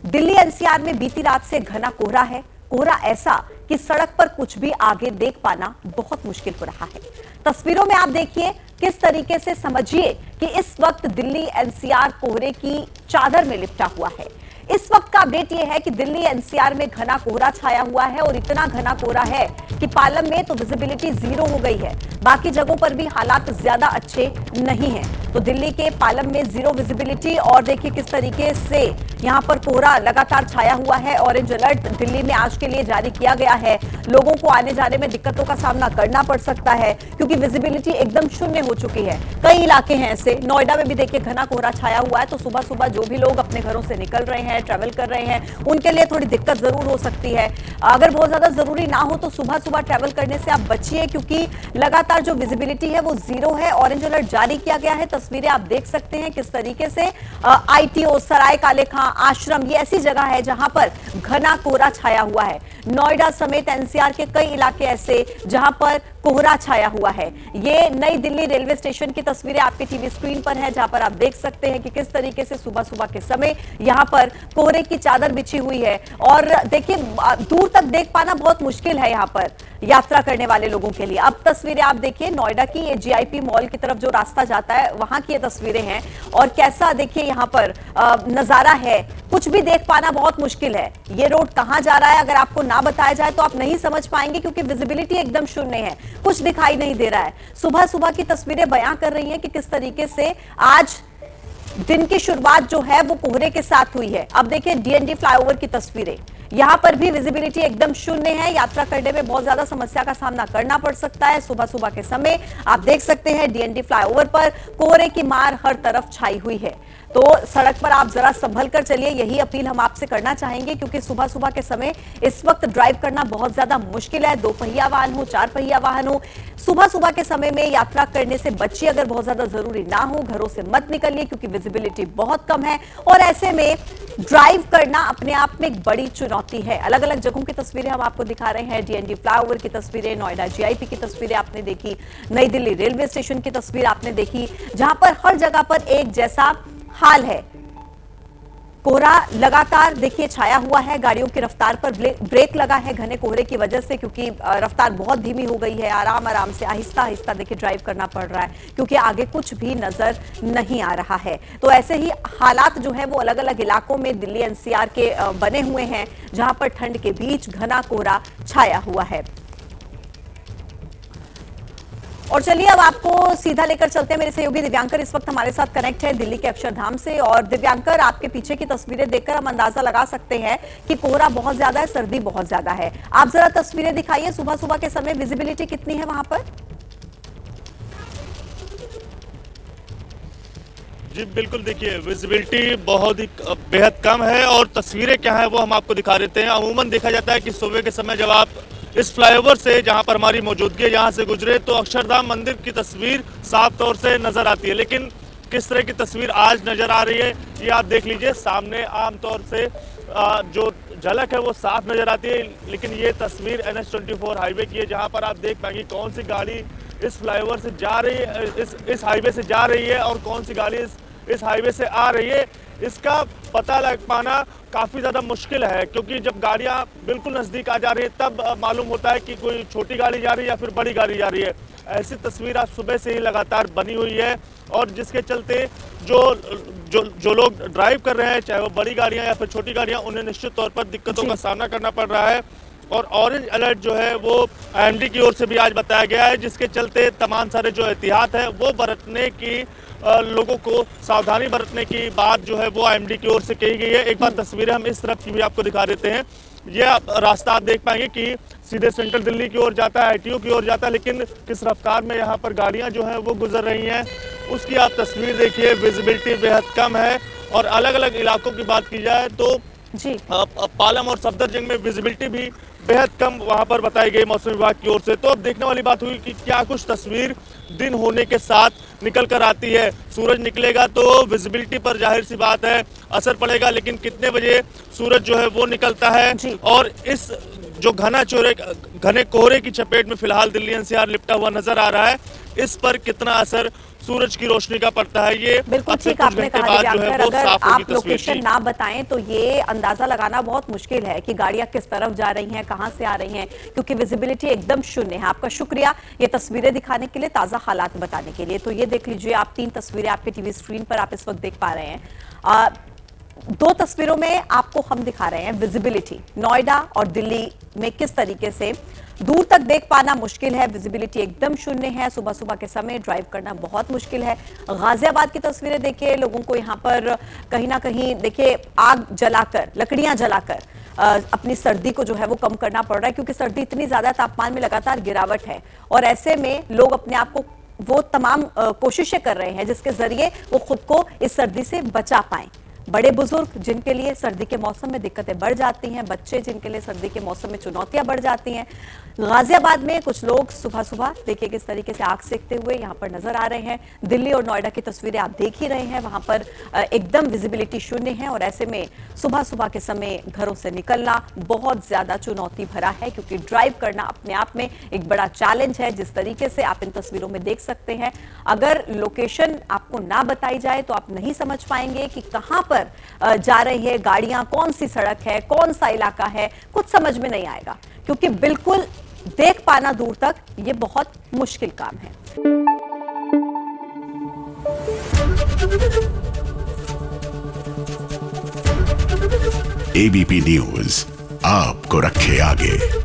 Delhi NCR में बीती रात से घना कोहरा है। कोहरा ऐसा कि सड़क पर कुछ भी आगे देख पाना बहुत मुश्किल हो रहा है। तस्वीरों में आप देखिए किस तरीके से, समझिए कि इस वक्त दिल्ली एनसीआर कोहरे की चादर में लिपटा हुआ है। इस वक्त का अपडेट यह है कि दिल्ली एनसीआर में घना कोहरा छाया हुआ है और इतना घना कोहरा है कि पालम में तो विजिबिलिटी 0 हो गई है। बाकी जगहों पर भी हालात ज्यादा अच्छे नहीं हैं। तो दिल्ली के पालम में 0 विजिबिलिटी और देखिए किस तरीके से यहां पर कोहरा लगातार छाया हुआ है। ऑरेंज अलर्ट दिल्ली में आज के लिए जारी किया गया है। लोगों को आने जाने में दिक्कतों का सामना करना पड़ सकता है क्योंकि विजिबिलिटी एकदम शून्य हो चुकी है। कई इलाके हैं ऐसे, नोएडा में भी देखिए घना कोहरा छाया हुआ है। तो सुबह सुबह जो भी लोग अपने घरों से निकल रहे हैं, ट्रैवल कर रहे हैं, उनके लिए थोड़ी दिक्कत जरूर हो सकती है। अगर बहुत ज्यादा जरूरी ना हो तो सुबह सुबह ट्रैवल करने से आप बचिए क्योंकि लगातार जो विजिबिलिटी है वो 0 है। ऑरेंज अलर्ट जारी किया गया है। तस्वीरें आप देख सकते हैं किस तरीके से आईटीओ, सराय काले खां, आश्रम, ये ऐसी जगह है जहां पर घना कोहरा छाया हुआ है। नोएडा समेत एनसीआर के कई इलाके ऐसे जहां पर कोहरा छाया हुआ है। ये नई दिल्ली रेलवे स्टेशन की तस्वीरें आपके टीवी स्क्रीन पर है जहां पर आप देख सकते हैं कि किस तरीके से सुबह सुबह के समय यहां पर कोहरे की चादर बिछी हुई है। और देखिए दूर तक देख पाना बहुत मुश्किल है यहां पर यात्रा करने वाले लोगों के लिए। अब तस्वीरें आप देखिए नोएडा की, ये जीआईपी मॉल की तरफ जो रास्ता जाता है वहां की ये तस्वीरें हैं और कैसा देखिए यहां पर नजारा है। कुछ भी देख पाना बहुत मुश्किल है। ये रोड कहां जा रहा है अगर आपको ना बताया जाए तो आप नहीं समझ पाएंगे क्योंकि विजिबिलिटी एकदम शून्य है, कुछ दिखाई नहीं दे रहा है। सुबह सुबह की तस्वीरें बयां कर रही हैं कि किस तरीके से आज दिन की शुरुआत जो है वो कोहरे के साथ हुई है। अब देखिए डीएनडी फ्लाईओवर की तस्वीरें, यहां पर भी विजिबिलिटी एकदम शून्य है। यात्रा करने में बहुत ज्यादा समस्या का सामना करना पड़ सकता है। सुबह सुबह के समय आप देख सकते हैं डीएनडी फ्लाईओवर पर कोहरे की मार हर तरफ छाई हुई है। तो सड़क पर आप जरा संभल कर चलिए, यही अपील हम आपसे करना चाहेंगे क्योंकि सुबह सुबह के समय इस वक्त ड्राइव करना बहुत ज्यादा मुश्किल है। 2 पहिया वाहन हो, 4 पहिया वाहन हो, सुबह सुबह के समय में यात्रा करने से बचिए। अगर बहुत ज्यादा जरूरी ना हो घरों से मत निकलिए क्योंकि विजिबिलिटी बहुत कम है और ऐसे में ड्राइव करना अपने आप में एक बड़ी चुनौती है। अलग अलग जगहों की तस्वीरें हम आपको दिखा रहे हैं। डीएनडी फ्लाईओवर की तस्वीरें, नोएडा जीआईपी की तस्वीरें आपने देखी, नई दिल्ली रेलवे स्टेशन की तस्वीर आपने देखी जहां पर हर जगह पर एक जैसा हाल है। कोहरा लगातार देखिए छाया हुआ है। गाड़ियों की रफ्तार पर ब्रेक लगा है घने कोहरे की वजह से क्योंकि रफ्तार बहुत धीमी हो गई है। आराम आराम से आहिस्ता आहिस्ता देखिए ड्राइव करना पड़ रहा है क्योंकि आगे कुछ भी नजर नहीं आ रहा है। तो ऐसे ही हालात जो है वो अलग अलग इलाकों में दिल्ली एनसीआर के बने हुए हैं जहां पर ठंड के बीच घना कोहरा छाया हुआ है। और चलिए अब आपको सीधा लेकर चलते हैं। मेरे सहयोगी दिव्यांकर इस वक्त हमारे साथ कनेक्ट है दिल्ली के अक्षरधाम से। और दिव्यांकर, आपके पीछे की तस्वीरें देखकर हम अंदाजा लगा सकते हैं कि कोहरा बहुत ज्यादा है, सर्दी बहुत ज्यादा है। आप जरा तस्वीरें दिखाइए, सुबह सुबह के समय विजिबिलिटी कितनी है वहां पर? जी बिल्कुल, देखिए विजिबिलिटी बहुत ही बेहद कम है और तस्वीरें क्या है वो हम आपको दिखा देते हैं। अमूमन देखा जाता है कि सुबह के समय जब आप इस फ्लाईओवर से, जहां पर हमारी मौजूदगी है, यहाँ से गुजरे तो अक्षरधाम मंदिर की तस्वीर साफ तौर से नजर आती है। लेकिन किस तरह की तस्वीर आज नजर आ रही है ये आप देख लीजिए। सामने आमतौर से जो झलक है वो साफ नजर आती है, लेकिन ये तस्वीर NH-24 हाईवे की है जहाँ पर आप देख पाएंगे कौन सी गाड़ी इस फ्लाईओवर से जा रही है, इस हाईवे से जा रही है और कौन सी गाड़ी इस हाईवे से आ रही है। इसका पता लग पाना काफ़ी ज़्यादा मुश्किल है क्योंकि जब गाड़ियाँ बिल्कुल नज़दीक आ जा रही है तब मालूम होता है कि कोई छोटी गाड़ी जा रही है या फिर बड़ी गाड़ी जा रही है। ऐसी तस्वीर आज सुबह से ही लगातार बनी हुई है और जिसके चलते जो लोग ड्राइव कर रहे हैं, चाहे वो बड़ी गाड़ियाँ या फिर छोटी गाड़ियाँ, उन्हें निश्चित तौर पर दिक्कतों का सामना करना पड़ रहा है। और ऑरेंज अलर्ट जो है वो IMD की ओर से भी आज बताया गया है जिसके चलते तमाम सारे जो एहतियात है वो बरतने की, लोगों को सावधानी बरतने की बात जो है वो IMD की ओर से कही गई है। एक बार तस्वीरें हम इस तरफ की भी आपको दिखा देते हैं। ये रास्ता आप देख पाएंगे कि सीधे सेंट्रल दिल्ली की ओर जाता है, ITO की ओर जाता है, लेकिन किस रफ्तार में यहाँ पर गाड़ियाँ जो हैं वो गुजर रही हैं उसकी आप तस्वीर देखिए। विजिबिलिटी बेहद कम है और अलग अलग इलाकों की बात की जाए तो जी पालम और सफदरजंग में विजिबिलिटी भी बेहद कम वहां पर बताई गई मौसम विभाग की ओर से। तो अब देखने वाली बात हुई कि क्या कुछ तस्वीर दिन होने के साथ निकल कर आती है। सूरज निकलेगा तो विजिबिलिटी पर जाहिर सी बात है असर पड़ेगा, लेकिन कितने बजे सूरज जो है वो निकलता है और इस जो घने कोहरे की चपेट में फिलहाल दिल्ली एनसीआर लिपटा हुआ नजर आ रहा है, इस पर कितना असर सूरज की रोशनी का पड़ता है, ये बिल्कुल अब से ठीक कुछ आपने घंटे कहा बाद जो है दिव्यांकर, वो अगर साफ होगी आप तस्वीर। लोकेशन ना बताएं तो ये अंदाजा लगाना बहुत मुश्किल है कि गाड़ियां किस तरफ जा रही हैं, कहां से आ रही हैं, क्योंकि विजिबिलिटी एकदम शून्य है। आपका शुक्रिया ये तस्वीरें दिखाने के लिए, ताजा हालात बताने के लिए। तो ये देख लीजिए आप, 3 तस्वीरें आपके टीवी स्क्रीन पर आप इस वक्त देख पा रहे हैं। 2 तस्वीरों में आपको हम दिखा रहे हैं विजिबिलिटी नोएडा और दिल्ली में किस तरीके से दूर तक देख पाना मुश्किल है, विजिबिलिटी एकदम शून्य है। सुबह सुबह के समय ड्राइव करना बहुत मुश्किल है। गाजियाबाद की तस्वीरें देखिए, लोगों को यहाँ पर कहीं ना कहीं देखिए आग जलाकर, लकड़ियां जलाकर अपनी सर्दी को जो है वो कम करना पड़ रहा है, क्योंकि सर्दी इतनी ज्यादा, तापमान में लगातार गिरावट है और ऐसे में लोग अपने आप को वो तमाम कोशिशें कर रहे हैं जिसके जरिए वो खुद को इस सर्दी से बचा पाएं। बड़े बुजुर्ग जिनके लिए सर्दी के मौसम में दिक्कतें बढ़ जाती हैं, बच्चे जिनके लिए सर्दी के मौसम में चुनौतियां बढ़ जाती हैं। गाजियाबाद में कुछ लोग सुबह सुबह देखिए किस तरीके से आग सेकते हुए यहां पर नजर आ रहे हैं। दिल्ली और नोएडा की तस्वीरें आप देख ही रहे हैं, वहां पर एकदम विजिबिलिटी शून्य है और ऐसे में सुबह सुबह के समय घरों से निकलना बहुत ज्यादा चुनौती भरा है, क्योंकि ड्राइव करना अपने आप में एक बड़ा चैलेंज है। जिस तरीके से आप इन तस्वीरों में देख सकते हैं, अगर लोकेशन आपको ना बताई जाए तो आप नहीं समझ पाएंगे कि कहां पर जा रही है गाड़ियां, कौन सी सड़क है, कौन सा इलाका है, कुछ समझ में नहीं आएगा, क्योंकि बिल्कुल देख पाना दूर तक ये बहुत मुश्किल काम है। एबीपी न्यूज आपको रखे आगे।